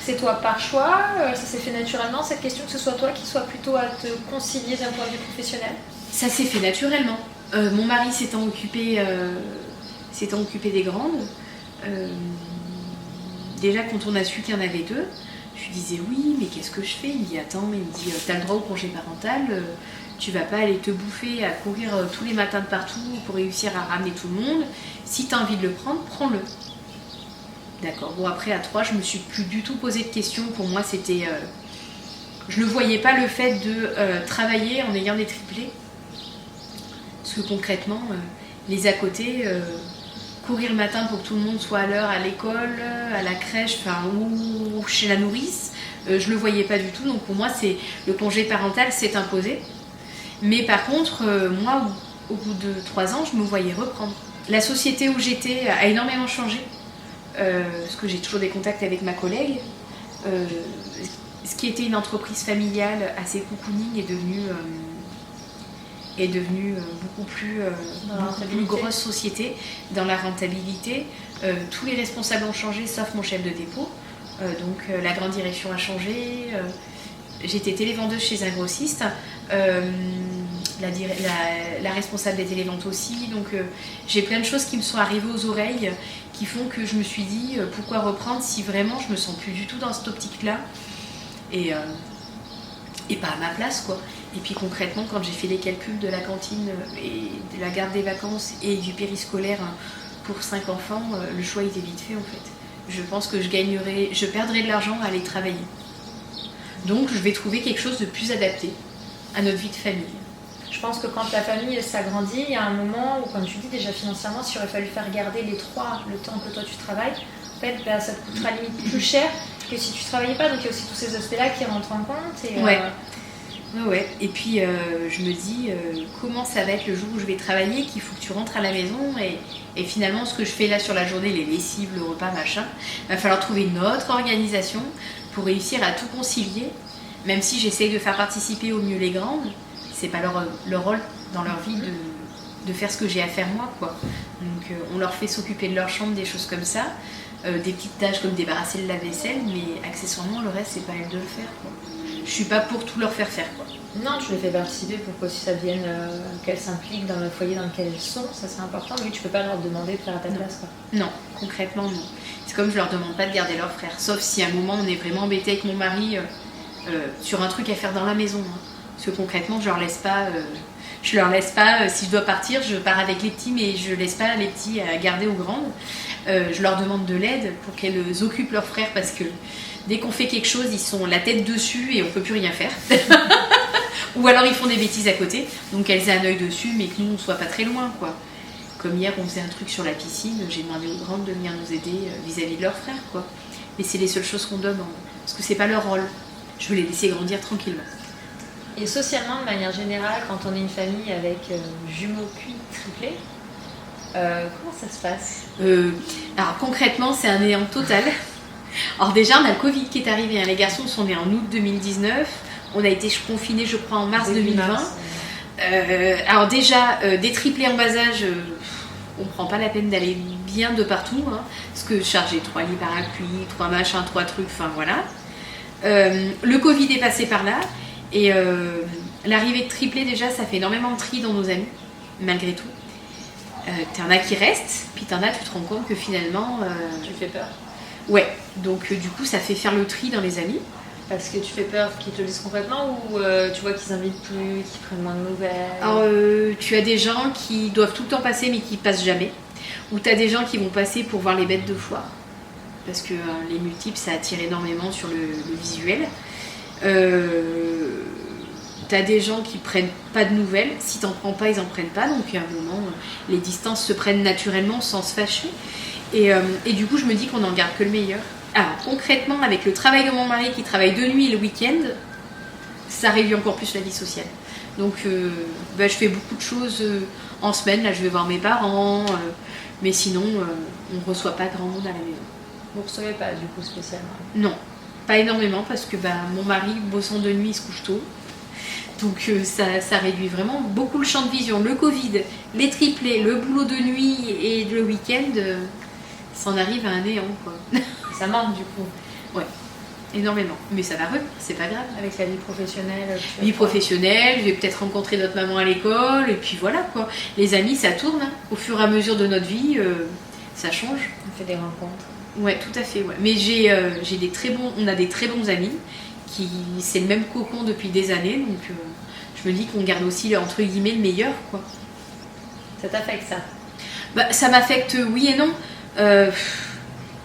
C'est toi par choix, ça s'est fait naturellement cette question, que ce soit toi qui sois plutôt à te concilier d'un point de vue professionnel? Ça s'est fait naturellement. Mon mari s'étant occupé des grandes, déjà quand on a su qu'il y en avait 2, je lui disais oui, mais qu'est-ce que je fais? Il me dit attends, il me dit t'as le droit au congé parental, tu vas pas aller te bouffer à courir tous les matins de partout pour réussir à ramener tout le monde. Si tu as envie de le prendre, prends-le. D'accord. Bon, après, à 3, je me suis plus du tout posé de questions. Pour moi, c'était... je ne voyais pas le fait de travailler en ayant des triplés. Parce que concrètement, les à côté, courir le matin pour que tout le monde soit à l'heure à l'école, à la crèche, ou chez la nourrice, je ne le voyais pas du tout. Donc pour moi, le congé parental s'est imposé. Mais par contre, moi, au bout de 3 ans, je me voyais reprendre. La société où j'étais a énormément changé. Parce que j'ai toujours des contacts avec ma collègue. Ce qui était une entreprise familiale assez cocooning est devenu beaucoup plus grosse société dans la rentabilité. Tous les responsables ont changé sauf mon chef de dépôt. Donc la grande direction a changé. J'étais télévendeuse chez un grossiste. La responsable des téléventes aussi. Donc j'ai plein de choses qui me sont arrivées aux oreilles qui font que je me suis dit pourquoi reprendre si vraiment je me sens plus du tout dans cette optique-là et pas à ma place quoi. Et puis concrètement quand j'ai fait les calculs de la cantine et de la garde des vacances et du périscolaire pour 5 enfants, le choix était vite fait en fait. Je pense que je perdrais de l'argent à aller travailler. Donc je vais trouver quelque chose de plus adapté à notre vie de famille. Je pense que quand la famille s'agrandit, il y a un moment où, comme tu dis déjà financièrement, s'il aurait fallu faire garder les 3 le temps que toi tu travailles, en fait, ça te coûtera limite plus cher que si tu travaillais pas. Donc il y a aussi tous ces aspects-là qui rentrent en compte. Et, Ouais. Et puis je me dis comment ça va être le jour où je vais travailler, qu'il faut que tu rentres à la maison et finalement ce que je fais là sur la journée, les lessives, le repas, machin, il va falloir trouver une autre organisation pour réussir à tout concilier, même si j'essaye de faire participer au mieux les grandes. C'est pas leur rôle dans leur vie de faire ce que j'ai à faire moi quoi. Donc on leur fait s'occuper de leur chambre, des choses comme ça, des petites tâches comme débarrasser le lave-vaisselle, mais accessoirement le reste c'est pas elles de le faire quoi. Je suis pas pour tout leur faire faire quoi. Non, tu les fais participer pour qu'aussi ça devienne qu'elles s'impliquent dans le foyer dans lequel elles sont, ça c'est important, mais tu peux pas leur demander de faire à ta place quoi. Non, concrètement non. C'est comme je leur demande pas de garder leur frère, sauf si à un moment on est vraiment embêté avec mon mari sur un truc à faire dans la maison. Hein. Parce que concrètement, je leur laisse pas, si je dois partir, je pars avec les petits, mais je laisse pas les petits à garder aux grandes. Je leur demande de l'aide pour qu'elles occupent leurs frères parce que dès qu'on fait quelque chose, ils sont la tête dessus et on peut plus rien faire. Ou alors ils font des bêtises à côté, donc qu'elles aient un œil dessus, mais que nous on soit pas très loin, quoi. Comme hier, on faisait un truc sur la piscine, j'ai demandé aux grandes de venir nous aider vis-à-vis de leurs frères, quoi. Et c'est les seules choses qu'on demande, parce que c'est pas leur rôle. Je veux les laisser grandir tranquillement. Et socialement, de manière générale, quand on est une famille avec jumeaux puis triplés, comment ça se passe? Alors concrètement, c'est un néant total. Alors déjà, on a le Covid qui est arrivé. Hein. Les garçons sont nés en août 2019. On a été confinés, je crois, en mars 2020. Alors déjà, des triplés en bas âge, on prend pas la peine d'aller bien de partout. Hein, parce que charger 3 lits parapluies, 3 machins, 3 trucs, enfin voilà. Le Covid est passé par là. Et l'arrivée de triplés, déjà, ça fait énormément de tri dans nos amis, malgré tout. T'en as qui restent, puis t'en as, tu te rends compte que finalement... Tu fais peur. Ouais, donc du coup, ça fait faire le tri dans les amis. Parce que tu fais peur qu'ils te le disent complètement ou tu vois qu'ils invitent plus, qu'ils prennent moins de nouvelles? Alors, tu as des gens qui doivent tout le temps passer, mais qui passent jamais. Ou t'as des gens qui vont passer pour voir les bêtes de foire. parce que les multiples, ça attire énormément sur le visuel. T'as des gens qui prennent pas de nouvelles. Si t'en prends pas, ils en prennent pas. Donc, à un moment, les distances se prennent naturellement sans se fâcher. Et du coup, je me dis qu'on n'en garde que le meilleur. Alors, concrètement, avec le travail de mon mari qui travaille de nuit et le week-end, ça réduit encore plus la vie sociale. Donc, je fais beaucoup de choses en semaine. Là, je vais voir mes parents. Mais sinon, on ne reçoit pas grand monde à la maison. Vous ne recevez pas, du coup, spécialement? Non, pas énormément, parce que mon mari, bossant de nuit, il se couche tôt. Donc, ça réduit vraiment beaucoup le champ de vision. Le Covid, les triplés, le boulot de nuit et le week-end, ça en arrive à un néant, quoi. Ça manque, du coup. Ouais. Énormément, mais ça va c'est pas grave. Avec la vie professionnelle. Vie professionnelle, je vais peut-être rencontrer notre maman à l'école, et puis voilà quoi. Les amis, ça tourne, hein. Au fur et à mesure de notre vie, ça change. On fait des rencontres. Ouais, tout à fait. Ouais. Mais on a des très bons amis c'est le même cocon depuis des années, donc je me dis qu'on garde aussi entre guillemets le meilleur, quoi. Ça t'affecte ça? Ça m'affecte, oui et non.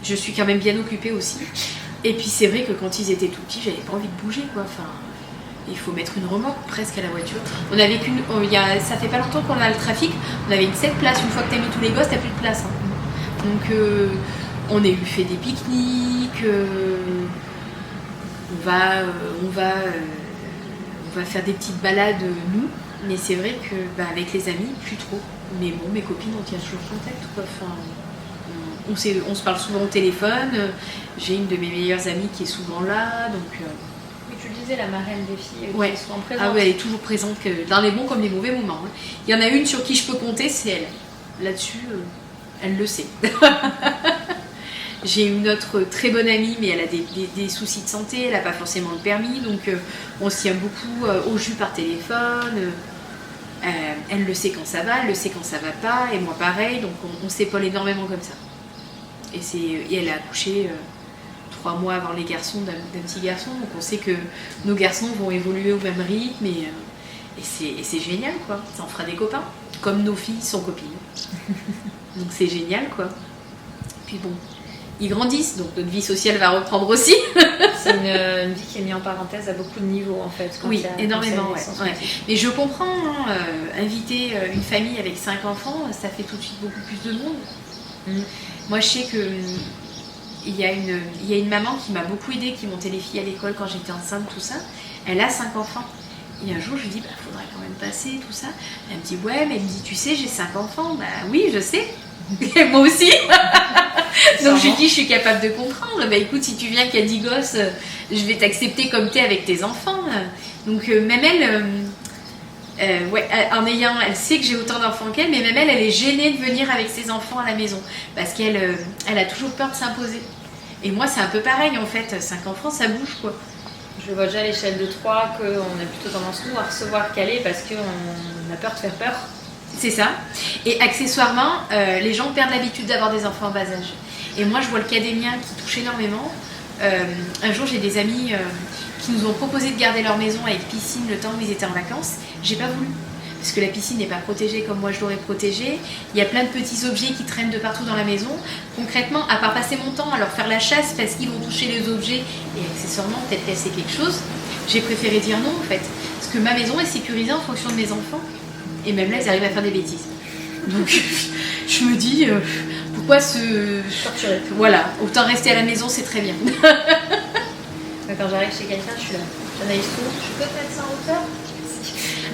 Je suis quand même bien occupée aussi. Et puis c'est vrai que quand ils étaient tout petits, j'avais pas envie de bouger, quoi. Enfin, il faut mettre une remorque presque à la voiture. On avait ça fait pas longtemps qu'on a le trafic. On avait une 7 places. Une fois que t'as mis tous les gosses, t'as plus de place. Hein. Donc on a fait des pique-niques. On va faire des petites balades nous. Mais c'est vrai que avec les amis, plus trop. Mais bon, mes copines, on tient toujours contact, quoi. Enfin, on se parle souvent au téléphone. J'ai une de mes meilleures amies qui est souvent là, donc. Oui, tu le disais, la marraine des filles, ouais. Qui est souvent présente. Ah ouais, elle est toujours présente dans les bons comme les mauvais moments. Hein. Il y en a une sur qui je peux compter, c'est elle. Là-dessus, elle le sait. J'ai une autre très bonne amie, mais elle a des soucis de santé, elle n'a pas forcément le permis, donc on se tient beaucoup au jus par téléphone. Elle le sait quand ça va, elle le sait quand ça va pas, et moi pareil, donc on s'épaule énormément comme ça. Et elle a accouché 3 mois avant les garçons d'un petit garçon, donc on sait que nos garçons vont évoluer au même rythme, et c'est génial, quoi. Ça en fera des copains, comme nos filles sont copines. Donc c'est génial, quoi. Puis bon, ils grandissent, donc notre vie sociale va reprendre aussi. C'est une vie qui est mise en parenthèse à beaucoup de niveaux, en fait. Oui, énormément, ouais. Mais je comprends, hein, inviter une famille avec 5 enfants, ça fait tout de suite beaucoup plus de monde. Moi, je sais que il y a une maman qui m'a beaucoup aidée, qui montait les filles à l'école quand j'étais enceinte, tout ça. Elle a 5 enfants. Et un jour, je lui dis, faudrait quand même passer, tout ça. Elle me dit, ouais, mais elle me dit, tu sais, j'ai 5 enfants. Oui, je sais. Et moi aussi. Donc, je lui dis, je suis capable de comprendre. Écoute, si tu viens qu'il y a 10 gosses, je vais t'accepter comme t'es avec tes enfants. Donc, même elle... elle sait que j'ai autant d'enfants qu'elle, mais même elle est gênée de venir avec ses enfants à la maison parce qu'elle a toujours peur de s'imposer. Et moi, c'est un peu pareil en fait. 5 enfants, ça bouge, quoi. Je le vois déjà à l'échelle de 3 qu'on a plutôt tendance nous à recevoir calé parce qu'on a peur de faire peur. C'est ça. Et accessoirement, les gens perdent l'habitude d'avoir des enfants en bas âge. Et moi, je vois le cas des miens qui touche énormément. Un jour, j'ai des amis qui nous ont proposé de garder leur maison avec piscine le temps où ils étaient en vacances. J'ai pas voulu. Parce que la piscine n'est pas protégée comme moi je l'aurais protégée. Il y a plein de petits objets qui traînent de partout dans la maison. Concrètement, à part passer mon temps à leur faire la chasse parce qu'ils vont toucher les objets et accessoirement peut-être casser quelque chose, j'ai préféré dire non en fait. Parce que ma maison est sécurisée en fonction de mes enfants. Et même là, ils arrivent à faire des bêtises. Donc, je me dis, pourquoi se torturer? Voilà, autant rester à la maison, c'est très bien. Quand j'arrive chez quelqu'un, je suis là. J'analyse tout. Je peux te mettre ça en hauteur?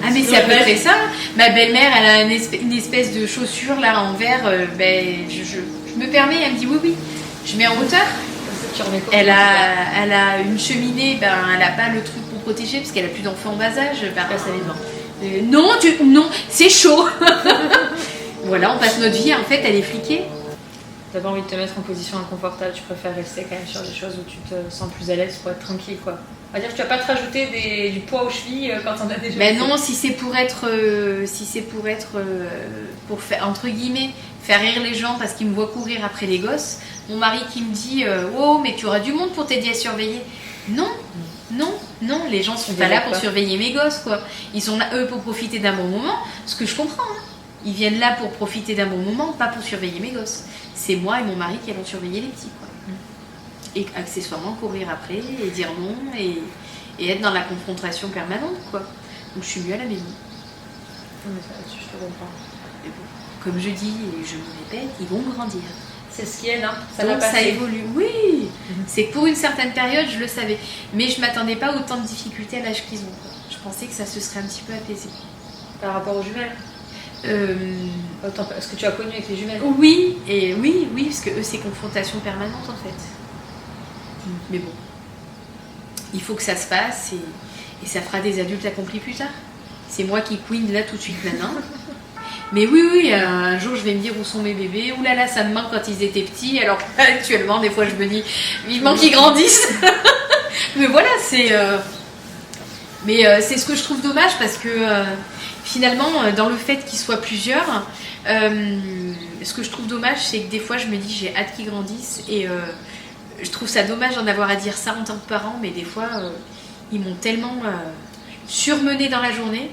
Ah mais c'est à peu près ça. Ma belle-mère, elle a une espèce de chaussure là en verre. Je me permets, elle me dit oui. Je mets en hauteur. Elle a une cheminée, elle n'a pas le truc pour protéger parce qu'elle a plus d'enfants en bas âge. Non, c'est chaud. Voilà, on passe notre vie, en fait, elle est fliquée. T'as pas envie de te mettre en position inconfortable, tu préfères rester quand même sur des choses où tu te sens plus à l'aise pour être tranquille, quoi. On va dire que tu vas pas te rajouter du poids aux chevilles quand on a déjà... Ben non, si c'est pour faire, entre guillemets, faire rire les gens parce qu'ils me voient courir après les gosses, mon mari qui me dit oh, mais tu auras du monde pour t'aider à surveiller. Non, les gens sont pas là pour surveiller mes gosses, quoi. Ils sont là, eux, pour profiter d'un bon moment, ce que je comprends, hein. Ils viennent là pour profiter d'un bon moment, pas pour surveiller mes gosses. C'est moi et mon mari qui allons surveiller les petits, quoi. et accessoirement courir après et dire non et être dans la confrontation permanente, quoi. Donc je suis mieux à la maison. Mais ça, je te comprends. Mais bon, comme je dis et je me répète, ils vont grandir. C'est ce qui est, hein. Ça Donc va ça passer. évolue. Oui, c'est que pour une certaine période, je le savais. Mais je m'attendais pas à autant de difficultés à l'âge qu'ils ont, quoi. Je pensais que ça se serait un petit peu apaisé. Par rapport aux jumelles. Autant, ce que tu as connu avec les jumelles. Oui, parce que eux, c'est confrontation permanente en fait. Mais bon, il faut que ça se passe et ça fera des adultes accomplis plus tard. C'est moi qui queen là tout de suite maintenant. Mais oui, un jour je vais me dire où sont mes bébés. Ouh là là, ça me manque quand ils étaient petits. Alors actuellement, des fois je me dis vivement qu'ils grandissent. Mais voilà, c'est ce que je trouve dommage parce que finalement, dans le fait qu'ils soient plusieurs, ce que je trouve dommage, c'est que des fois je me dis j'ai hâte qu'ils grandissent et je trouve ça dommage d'en avoir à dire ça en tant que parent, mais des fois ils m'ont tellement surmenée dans la journée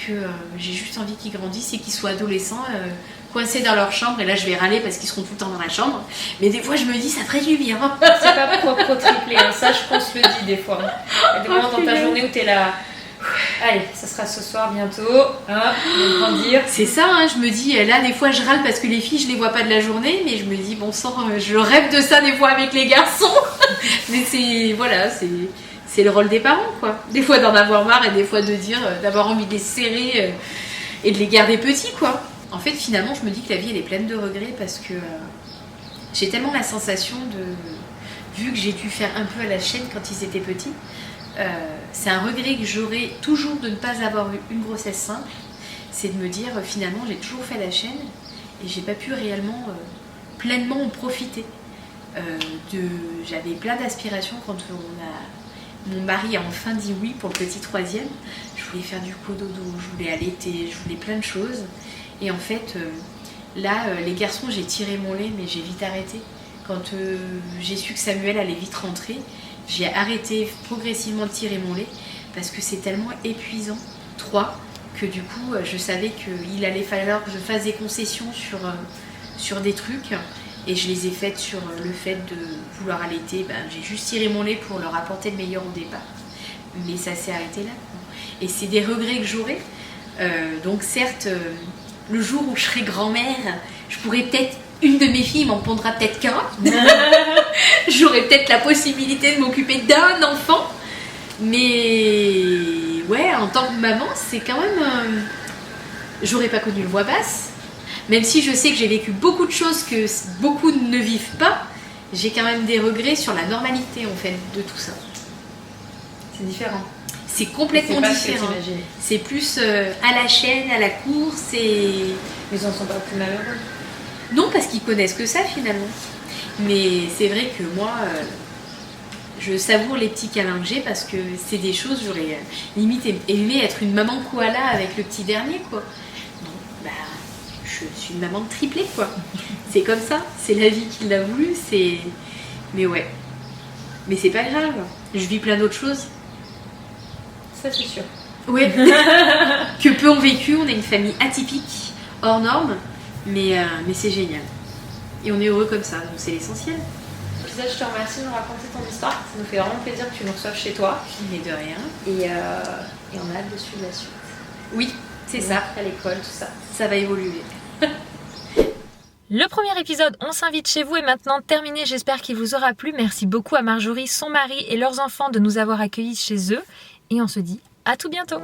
que j'ai juste envie qu'ils grandissent et qu'ils soient adolescents, coincés dans leur chambre. Et là je vais râler parce qu'ils seront tout le temps dans la chambre, mais des fois je me dis ça ferait du bien. C'est pas propre au triplé, hein. Ça je pense le dit des fois. Il y a des moments dans ta journée où t'es là. Allez, ça sera ce soir bientôt. Hein, on va grandir. C'est ça, hein, je me dis, là des fois je râle parce que les filles je les vois pas de la journée, mais je me dis bon sang, je rêve de ça des fois avec les garçons. Mais c'est le rôle des parents, quoi. Des fois d'en avoir marre et des fois de dire, d'avoir envie de les serrer et de les garder petits, quoi. En fait, finalement, je me dis que la vie elle est pleine de regrets parce que j'ai tellement la sensation vu que j'ai dû faire un peu à la chaîne quand ils étaient petits. C'est un regret que j'aurai toujours de ne pas avoir eu une grossesse simple, c'est de me dire finalement j'ai toujours fait la chaîne et j'ai pas pu réellement pleinement en profiter. J'avais plein d'aspirations quand mon mari a enfin dit oui pour le petit troisième. Je voulais faire du cododo, je voulais allaiter, je voulais plein de choses et en fait là les garçons j'ai tiré mon lait mais j'ai vite arrêté. Quand j'ai su que Samuel allait vite rentrer, j'ai arrêté progressivement de tirer mon lait parce que c'est tellement épuisant, 3, que du coup je savais qu'il allait falloir que je fasse des concessions sur des trucs et je les ai faites sur le fait de vouloir allaiter. J'ai juste tiré mon lait pour leur apporter le meilleur au départ, mais ça s'est arrêté là. Et c'est des regrets que j'aurai. Donc certes, le jour où je serai grand-mère, je pourrais peut-être, une de mes filles m'en pondra peut-être qu'un. J'aurais peut-être la possibilité de m'occuper d'un enfant. Mais ouais, en tant que maman, c'est quand même... j'aurais pas connu le voix basse. Même si je sais que j'ai vécu beaucoup de choses que beaucoup ne vivent pas, j'ai quand même des regrets sur la normalité en fait de tout ça. C'est différent. C'est complètement différent. C'est plus à la chaîne, à la course et... Ils en sont pas plus malheureux. Non, parce qu'ils connaissent que ça finalement. Mais c'est vrai que moi, je savoure les petits câlins que j'ai parce que c'est des choses, j'aurais limite aimé être une maman koala avec le petit dernier, quoi. Bon, je suis une maman triplée, quoi. C'est comme ça, c'est la vie qui l'a voulu, c'est... Mais ouais. Mais c'est pas grave, je vis plein d'autres choses. Ça c'est sûr. Ouais. Que peu ont vécu, on est une famille atypique, hors norme. Mais c'est génial. Et on est heureux comme ça, donc c'est l'essentiel. Lisa, je te remercie de nous raconter ton histoire. Ça nous fait vraiment plaisir que tu nous reçoives chez toi. Mais de rien. Et on a hâte de suivre la suite. Oui, c'est ça. À l'école, tout ça. Ça va évoluer. Le premier épisode On s'invite chez vous est maintenant terminé, j'espère qu'il vous aura plu. Merci beaucoup à Marjorie, son mari et leurs enfants de nous avoir accueillis chez eux. Et on se dit à tout bientôt.